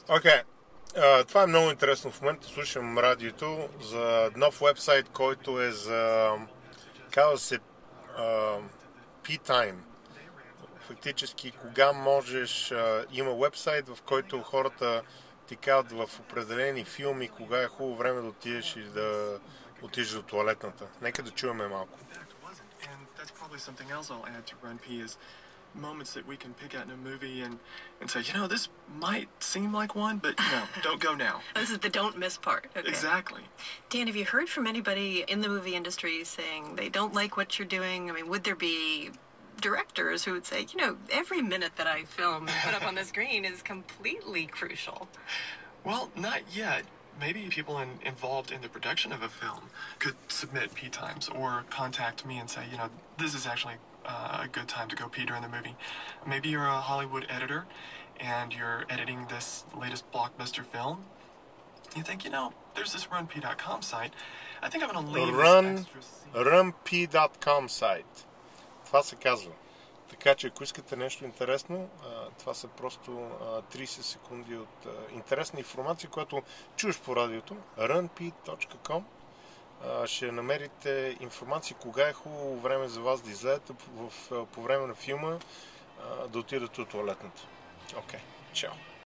Окей. Това е много интересно. В момента слушам радиото за нов вебсайт, който е за... казва се P-Time. Фактически, кога можеш... има вебсайт, в който хората ти казват в определени филми, кога е хубаво време да отидеш и да отидеш до туалетната. Нека да чуваме малко. Moments that we can pick out in a movie and say, you know, this might seem like one, but no, don't go now. This is the don't miss part. Okay. Exactly. Dan, have you heard from anybody in the movie industry saying they don't like what you're doing? I mean, would there be directors who would say, you know, every minute that I film and put up on the screen is completely crucial? Well, not yet. Maybe people involved in the production of a film could submit pee times or contact me and say, you know, this is actually a good time to go pee during the movie. Maybe you're a Hollywood editor and you're editing this latest blockbuster film. You think, you know, there's this runpee.com site. I think I'm going to leave this extra scene. Runpee.com сайт. Това се казва. Така че, ако искате нещо интересно, това са просто 30 секунди от интересна информация, която чуеш по радиото. runpee.com. Ще намерите информация кога е хубаво време за вас да излезете по време на филма, да отидете от туалетната. Окей, чао!